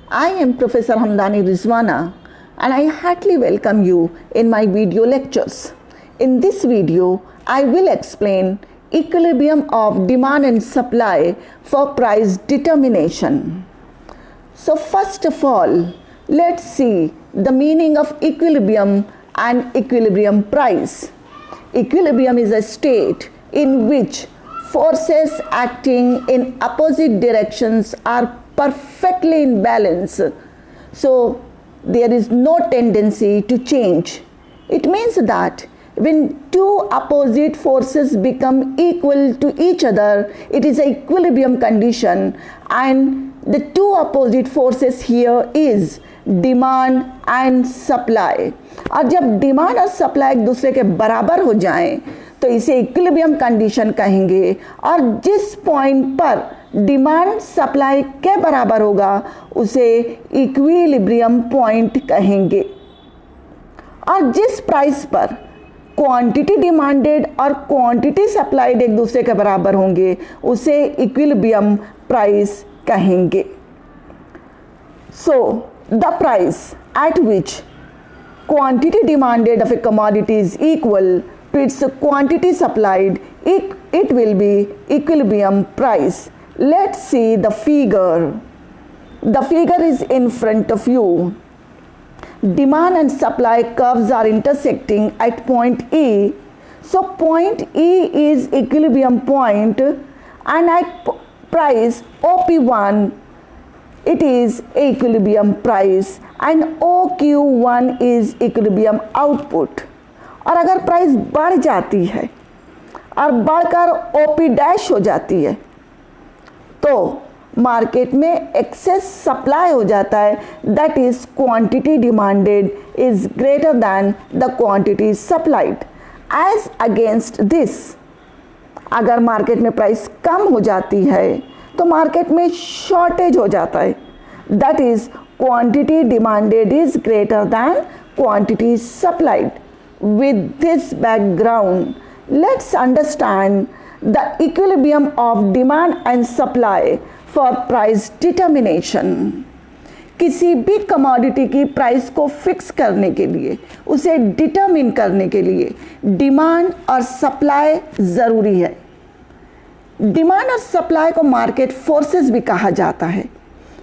I am Professor Hamdani Rizwana and I heartily welcome you in my video lectures. In this video, I will explain equilibrium of demand and supply for price determination. So first of all, let's see the meaning of equilibrium and equilibrium price. Equilibrium is a state in which forces acting in opposite directions are perfectly in balance. So there is no tendency to change. It means that when two opposite forces become equal to each other, it is an equilibrium condition, and the two opposite forces here is demand and supply. और जब demand और supply एक दूसरे के बराबर हो जाएं तो इसे इक्विलिब्रियम कंडीशन कहेंगे. और जिस पॉइंट पर डिमांड सप्लाई के बराबर होगा उसे इक्विलिब्रियम पॉइंट कहेंगे. और जिस प्राइस पर क्वांटिटी डिमांडेड और क्वांटिटी सप्लाइड एक दूसरे के बराबर होंगे उसे इक्विलिब्रियम प्राइस कहेंगे. सो the price at which quantity demanded of a commodity is equal to its quantity supplied, it will be equilibrium price. Let's see the figure. The figure is in front of you. Demand and supply curves are intersecting at point E. So point E is equilibrium point, and at price OP1 it is equilibrium price and OQ1 is equilibrium output. और अगर price बढ़ जाती है और बढ़कर OP dash हो जाती है तो मार्केट में एक्सेस सप्लाई हो जाता है. That is quantity demanded is greater than the quantity supplied. As against this, अगर मार्केट में प्राइस कम हो जाती है तो मार्केट में शॉर्टेज हो जाता है. That is quantity demanded is greater than quantity supplied. With this background let's understand the equilibrium of demand and supply for price determination. किसी भी कमोडिटी की प्राइस को फिक्स करने के लिए, उसे डिटरमिन करने के लिए डिमांड और सप्लाई ज़रूरी है. डिमांड और सप्लाई को मार्केट फोर्सेस भी कहा जाता है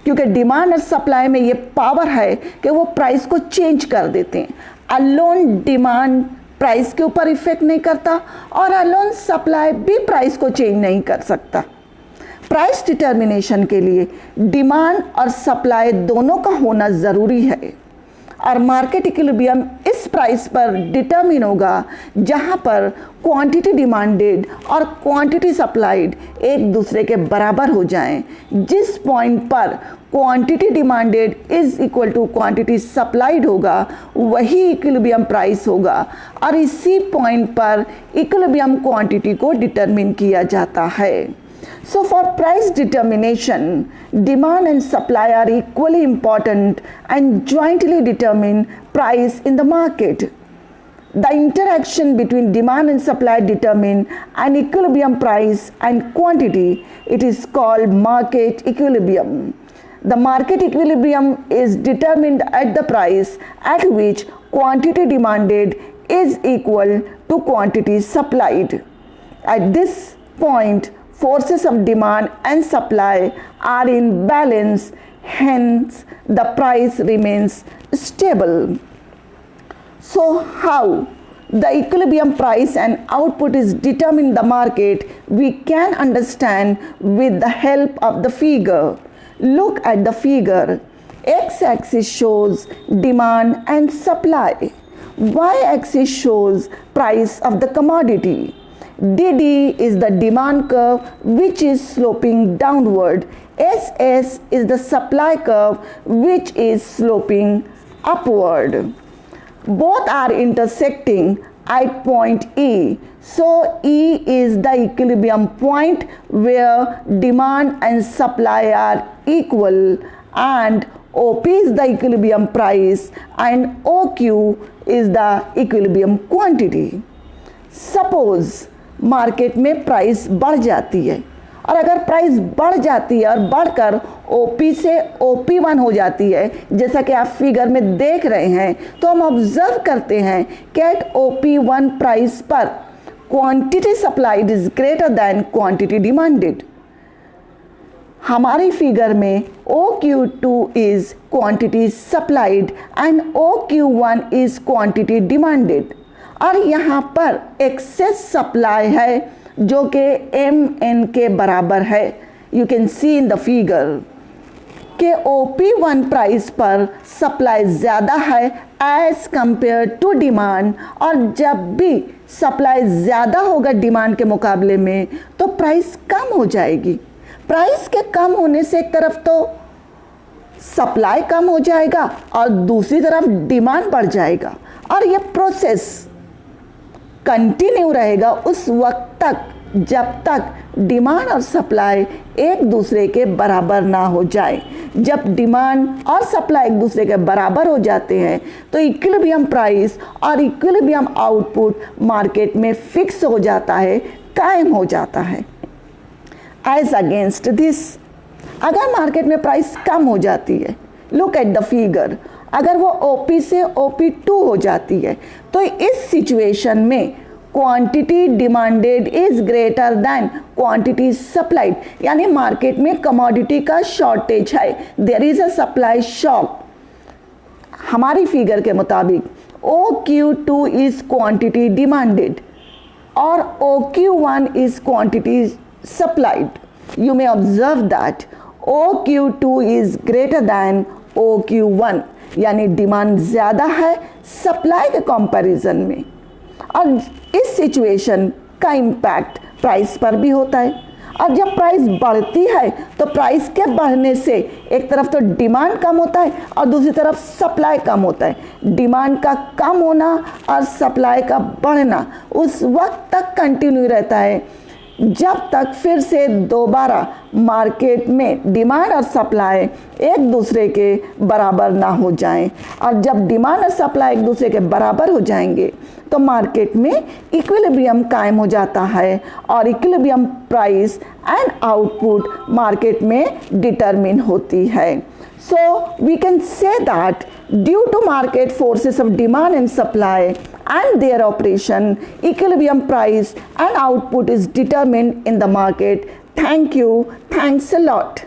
क्योंकि डिमांड और सप्लाई में ये पावर है कि वो प्राइस को चेंज कर देते हैं. अलोन डिमांड प्राइस के ऊपर इफेक्ट नहीं करता और अलोन सप्लाई भी प्राइस को चेंज नहीं कर सकता. प्राइस डिटर्मिनेशन के लिए डिमांड और सप्लाई दोनों का होना ज़रूरी है और मार्केट इक्विलिब्रियम इस प्राइस पर डिटरमिन होगा जहां पर क्वांटिटी डिमांडेड और क्वांटिटी सप्लाइड एक दूसरे के बराबर हो जाएं. जिस पॉइंट पर quantity demanded is equal to quantity supplied होगा वही इक्विलिब्रियम प्राइस होगा और इसी पॉइंट पर इक्विलिब्रियम क्वांटिटी को डिटरमिन किया जाता है. So for price determination, demand and supply are equally important and jointly determine price in the market. The interaction between demand and supply determine an equilibrium price and quantity. It is called market equilibrium. The market equilibrium is determined at the price at which quantity demanded is equal to quantity supplied. At this point, forces of demand and supply are in balance, hence the price remains stable. So how the equilibrium price and output is determined in the market we can understand with the help of the figure. Look at the figure. X-axis shows demand and supply. Y-axis shows price of the commodity. DD is the demand curve which is sloping downward. SS is the supply curve which is sloping upward. Both are intersecting at point E. So E is the equilibrium point where demand and supply are equal, and OP is the equilibrium price and OQ is the equilibrium quantity. Suppose market में price बढ़ जाती है और अगर price बढ़ जाती है और बढ़कर OP से OP1 हो जाती है, जैसा कि आप फिगर में देख रहे हैं, तो हम ऑब्जर्व करते हैं कि एट OP1 प्राइस पर quantity supplied is greater than quantity demanded. हमारी फिगर में OQ2 is quantity supplied and OQ1 is quantity demanded, और यहाँ पर एक्सेस सप्लाई है जो कि MN के बराबर है। You can see in the figure कि OP1 प्राइस पर सप्लाई ज़्यादा है एज कंपेयर टू डिमांड, और जब भी सप्लाई ज़्यादा होगा डिमांड के मुकाबले में तो प्राइस कम हो जाएगी। प्राइस के कम होने से एक तरफ तो सप्लाई कम हो जाएगा और दूसरी तरफ डिमांड बढ़ जाएगा, और ये प्रोसेस कंटिन्यू रहेगा उस वक्त तक जब तक डिमांड और सप्लाई एक दूसरे के बराबर ना हो जाए। जब डिमांड और सप्लाई एक दूसरे के बराबर हो जाते हैं तो इक्विलिब्रियम प्राइस और इक्विलिब्रियम आउटपुट मार्केट में फिक्स हो जाता है, कायम हो जाता है। एज अगेंस्ट दिस, अगर मार्केट में प्राइस कम हो जाती है, लुक एट द फिगर, अगर वो OP से OP2 हो जाती है तो इस सिचुएशन में quantity demanded is greater than quantity supplied, यानी मार्केट में कमोडिटी का शॉर्टेज है, there is a supply shock. हमारी फिगर के मुताबिक OQ2 इज क्वांटिटी डिमांडेड और OQ1 is quantity supplied. You may observe that OQ2 is greater than OQ1, यानी demand ज़्यादा है सप्लाई के कंपैरिजन में, और इस सिचुएशन का इम्पैक्ट प्राइस पर भी होता है। और जब प्राइस बढ़ती है तो प्राइस के बढ़ने से एक तरफ तो डिमांड कम होता है और दूसरी तरफ सप्लाई कम होता है। डिमांड का कम होना और सप्लाई का बढ़ना उस वक्त तक कंटिन्यू रहता है जब तक फिर से दोबारा मार्केट में डिमांड और सप्लाई एक दूसरे के बराबर ना हो जाएं, और जब डिमांड और सप्लाई एक दूसरे के बराबर हो जाएंगे तो मार्केट में इक्विलिब्रियम कायम हो जाता है और equilibrium price and output market में डिटरमिन होती है। So we can say that due to market forces of demand and supply and their operation, equilibrium price and output is determined in the market. Thank you. Thanks a lot.